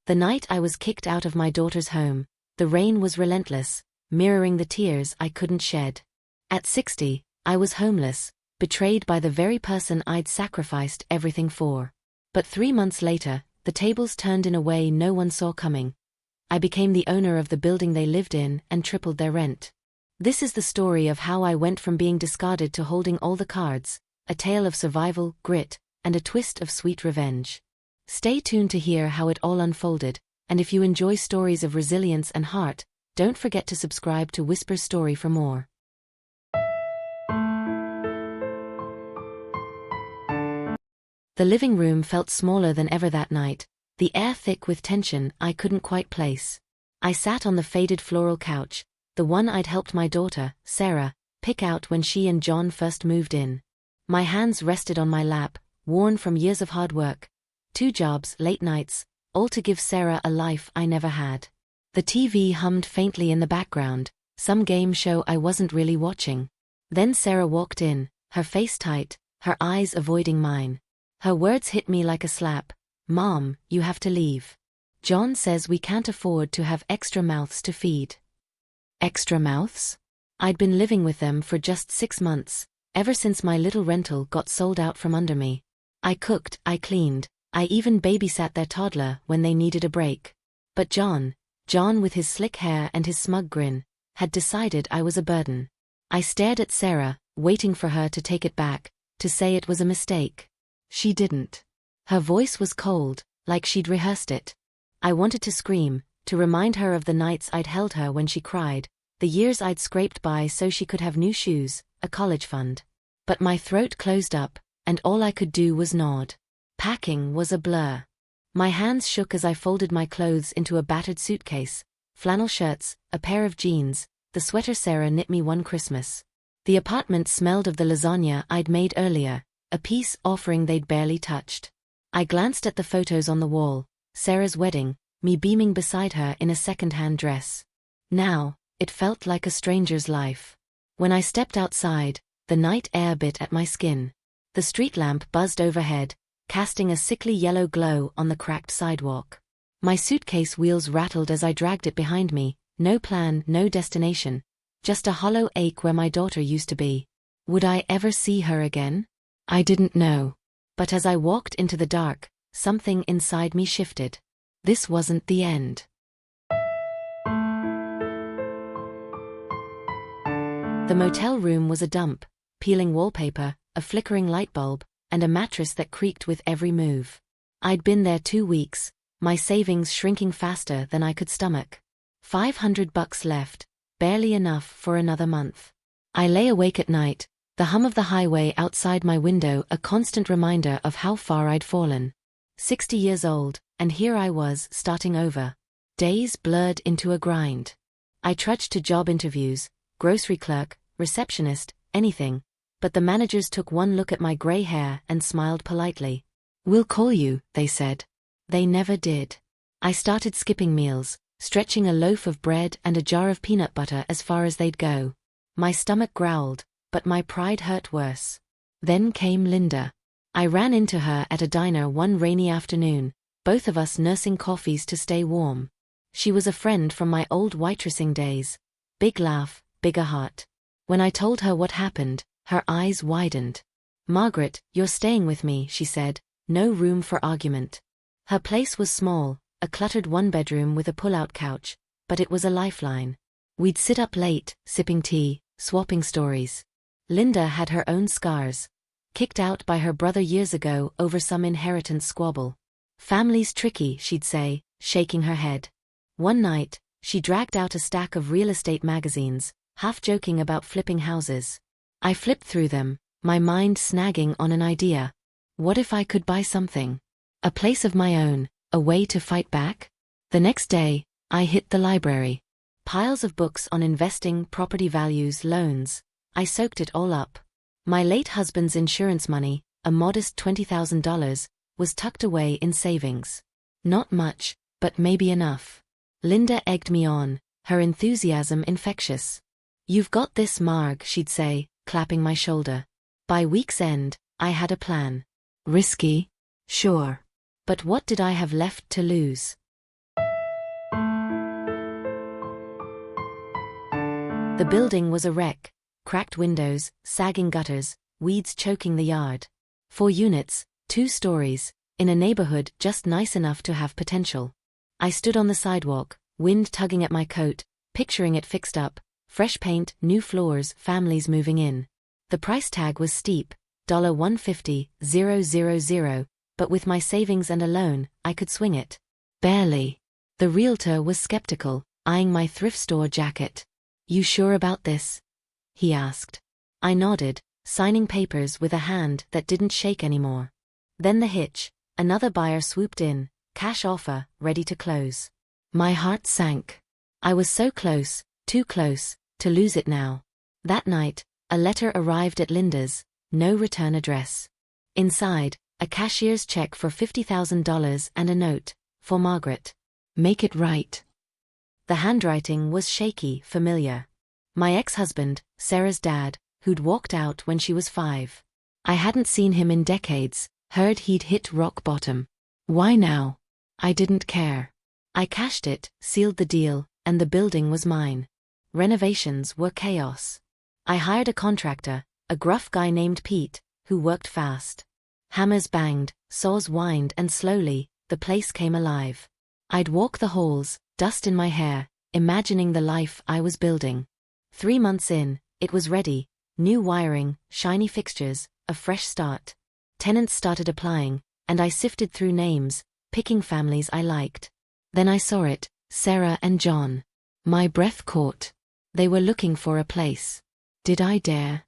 The night I was kicked out of my daughter's home, the rain was relentless, mirroring the tears I couldn't shed. At 60, I was homeless, betrayed by the very person I'd sacrificed everything for. But 3 months later, the tables turned in a way no one saw coming. I became the owner of the building they lived in and tripled their rent. This is the story of how I went from being discarded to holding all the cards, a tale of survival, grit, and a twist of sweet revenge. Stay tuned to hear how it all unfolded, and if you enjoy stories of resilience and heart, don't forget to subscribe to Whisper's Story for more. The living room felt smaller than ever that night, the air thick with tension I couldn't quite place. I sat on the faded floral couch, the one I'd helped my daughter, Sarah, pick out when she and John first moved in. My hands rested on my lap, worn from years of hard work. 2 jobs, late nights, all to give Sarah a life I never had. The TV hummed faintly in the background, some game show I wasn't really watching. Then Sarah walked in, her face tight, her eyes avoiding mine. Her words hit me like a slap. "Mom, you have to leave. John says we can't afford to have extra mouths to feed." Extra mouths? I'd been living with them for just 6 months, ever since my little rental got sold out from under me. I cooked, I cleaned, I even babysat their toddler when they needed a break. But John with his slick hair and his smug grin, had decided I was a burden. I stared at Sarah, waiting for her to take it back, to say it was a mistake. She didn't. Her voice was cold, like she'd rehearsed it. I wanted to scream, to remind her of the nights I'd held her when she cried, the years I'd scraped by so she could have new shoes, a college fund. But my throat closed up, and all I could do was nod. Packing was a blur. My hands shook as I folded my clothes into a battered suitcase, flannel shirts, a pair of jeans, the sweater Sarah knit me one Christmas. The apartment smelled of the lasagna I'd made earlier, a peace offering they'd barely touched. I glanced at the photos on the wall, Sarah's wedding, me beaming beside her in a second-hand dress. Now, it felt like a stranger's life. When I stepped outside, the night air bit at my skin. The street lamp buzzed overhead, casting a sickly yellow glow on the cracked sidewalk. My suitcase wheels rattled as I dragged it behind me, no plan, no destination, just a hollow ache where my daughter used to be. Would I ever see her again? I didn't know. But as I walked into the dark, something inside me shifted. This wasn't the end. The motel room was a dump, peeling wallpaper, a flickering light bulb, and a mattress that creaked with every move. I'd been there 2 weeks, my savings shrinking faster than I could stomach. $500 left, barely enough for another month. I lay awake at night, the hum of the highway outside my window a constant reminder of how far I'd fallen. 60 years old, and here I was, starting over. Days blurred into a grind. I trudged to job interviews, grocery clerk, receptionist, anything, but the managers took one look at my gray hair and smiled politely. "We'll call you," they said. They never did. I started skipping meals, stretching a loaf of bread and a jar of peanut butter as far as they'd go. My stomach growled, but my pride hurt worse. Then came Linda. I ran into her at a diner one rainy afternoon, both of us nursing coffees to stay warm. She was a friend from my old waitressing days. Big laugh, bigger heart. When I told her what happened, her eyes widened. "Margaret, you're staying with me," she said, no room for argument. Her place was small, a cluttered one-bedroom with a pull-out couch, but it was a lifeline. We'd sit up late, sipping tea, swapping stories. Linda had her own scars. Kicked out by her brother years ago over some inheritance squabble. "Family's tricky," she'd say, shaking her head. One night, she dragged out a stack of real estate magazines, half joking about flipping houses. I flipped through them, my mind snagging on an idea. What if I could buy something? A place of my own, a way to fight back? The next day, I hit the library. Piles of books on investing, property values, loans. I soaked it all up. My late husband's insurance money, a modest $20,000, was tucked away in savings. Not much, but maybe enough. Linda egged me on, her enthusiasm infectious. "You've got this, Marg," she'd say, clapping my shoulder. By week's end, I had a plan. Risky? Sure. But what did I have left to lose? The building was a wreck: cracked windows, sagging gutters, weeds choking the yard. 4 units, 2 stories, in a neighborhood just nice enough to have potential. I stood on the sidewalk, wind tugging at my coat, picturing it fixed up: fresh paint, new floors, families moving in. The price tag was steep, $150,000, but with my savings and a loan, I could swing it. Barely. The realtor was skeptical, eyeing my thrift store jacket. "You sure about this?" he asked. I nodded, signing papers with a hand that didn't shake anymore. Then the hitch: another buyer swooped in, cash offer, ready to close. My heart sank. I was so close, too close, to lose it now. That night, a letter arrived at Linda's, no return address. Inside, a cashier's check for $50,000 and a note, for Margaret. "Make it right." The handwriting was shaky, familiar. My ex-husband, Sarah's dad, who'd walked out when she was 5. I hadn't seen him in decades, heard he'd hit rock bottom. Why now? I didn't care. I cashed it, sealed the deal, and the building was mine. Renovations were chaos. I hired a contractor, a gruff guy named Pete, who worked fast. Hammers banged, saws whined, and slowly, the place came alive. I'd walk the halls, dust in my hair, imagining the life I was building. 3 months in, it was ready: new wiring, shiny fixtures, a fresh start. Tenants started applying, and I sifted through names, picking families I liked. Then I saw it: Sarah and John. My breath caught. They were looking for a place. Did I dare?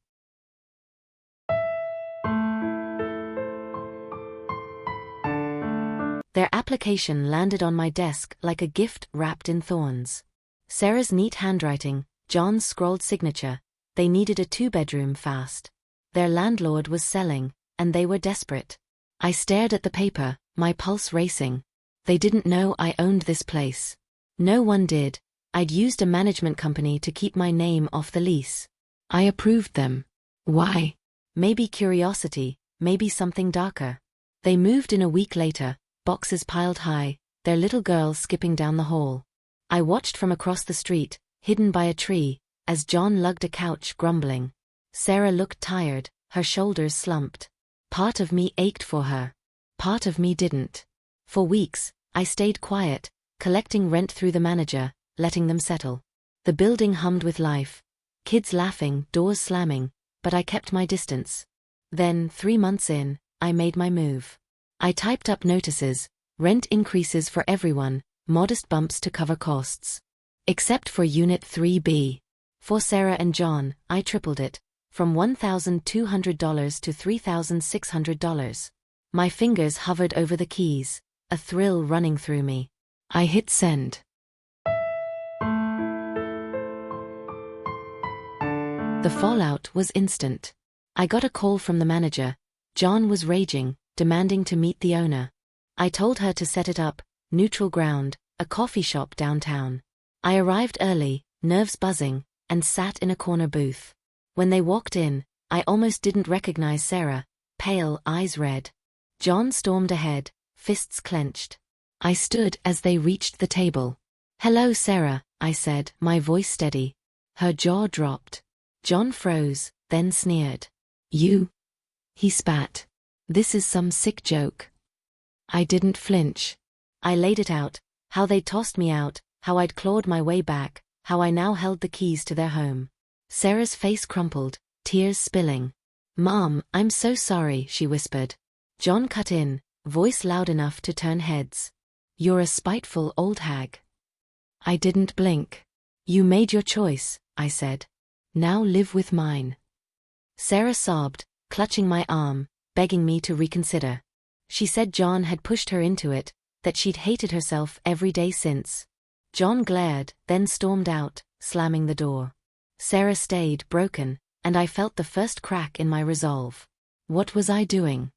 Their application landed on my desk like a gift wrapped in thorns. Sarah's neat handwriting, John's scrawled signature. They needed a 2-bedroom fast. Their landlord was selling, and they were desperate. I stared at the paper, my pulse racing. They didn't know I owned this place. No one did. I'd used a management company to keep my name off the lease. I approved them. Why? Maybe curiosity, maybe something darker. They moved in a week later, boxes piled high, their little girl skipping down the hall. I watched from across the street, hidden by a tree, as John lugged a couch, grumbling. Sarah looked tired, her shoulders slumped. Part of me ached for her. Part of me didn't. For weeks, I stayed quiet, collecting rent through the manager, letting them settle. The building hummed with life. Kids laughing, doors slamming, but I kept my distance. Then, 3 months in, I made my move. I typed up notices: rent increases for everyone, modest bumps to cover costs. Except for Unit 3B. For Sarah and John, I tripled it, from $1,200 to $3,600. My fingers hovered over the keys, a thrill running through me. I hit send. The fallout was instant. I got a call from the manager. John was raging, demanding to meet the owner. I told her to set it up: neutral ground, a coffee shop downtown. I arrived early, nerves buzzing, and sat in a corner booth. When they walked in, I almost didn't recognize Sarah, pale, eyes red. John stormed ahead, fists clenched. I stood as they reached the table. "Hello, Sarah," I said, my voice steady. Her jaw dropped. John froze, then sneered. "You?" He spat. "This is some sick joke." I didn't flinch. I laid it out: how they'd tossed me out, how I'd clawed my way back, how I now held the keys to their home. Sarah's face crumpled, tears spilling. "Mom, I'm so sorry," she whispered. John cut in, voice loud enough to turn heads. "You're a spiteful old hag." I didn't blink. "You made your choice," I said. "Now live with mine." Sarah sobbed, clutching my arm, begging me to reconsider. She said John had pushed her into it, that she'd hated herself every day since. John glared, then stormed out, slamming the door. Sarah stayed, broken, and I felt the first crack in my resolve. What was I doing?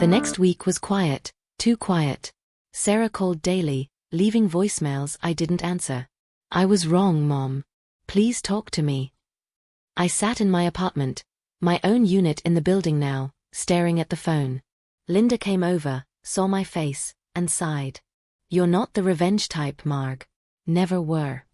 The next week was quiet, too quiet. Sarah called daily, leaving voicemails I didn't answer. "I was wrong, Mom. Please talk to me." I sat in my apartment, my own unit in the building now, staring at the phone. Linda came over, saw my face, and sighed. You're not the revenge type, Marg. Never were.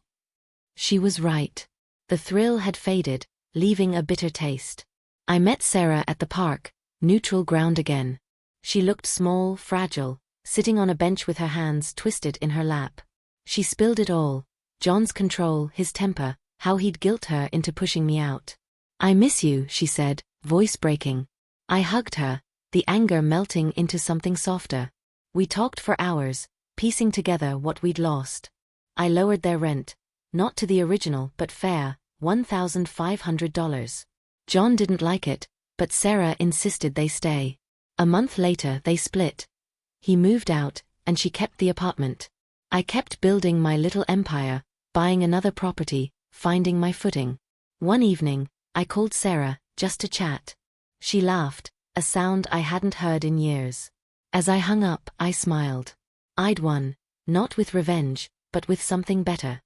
She was right. The thrill had faded, leaving a bitter taste. I met Sarah at the park, neutral ground again. She looked small, fragile, sitting on a bench with her hands twisted in her lap. She spilled it all. John's control, his temper, how he'd guilt her into pushing me out. I miss you, she said, voice breaking. I hugged her, the anger melting into something softer. We talked for hours, piecing together what we'd lost. I lowered their rent, not to the original but fair, $1,500. John didn't like it, but Sarah insisted they stay. A month later they split. He moved out, and she kept the apartment. I kept building my little empire, buying another property, finding my footing. One evening, I called Sarah, just to chat. She laughed, a sound I hadn't heard in years. As I hung up, I smiled. I'd won, not with revenge, but with something better.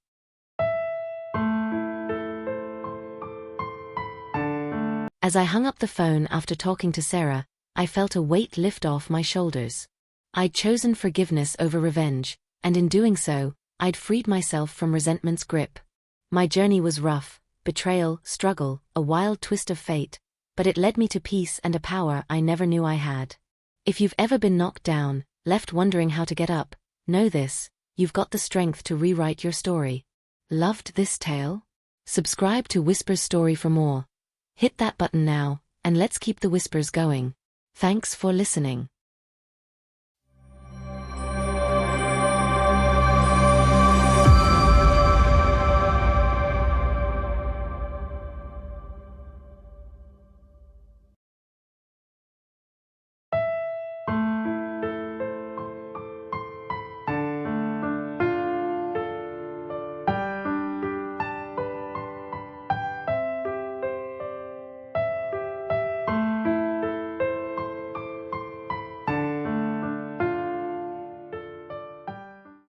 As I hung up the phone after talking to Sarah, I felt a weight lift off my shoulders. I'd chosen forgiveness over revenge, and in doing so, I'd freed myself from resentment's grip. My journey was rough, betrayal, struggle, a wild twist of fate, but it led me to peace and a power I never knew I had. If you've ever been knocked down, left wondering how to get up, know this, you've got the strength to rewrite your story. Loved this tale? Subscribe to Whisper's Story for more. Hit that button now, and let's keep the whispers going. Thanks for listening.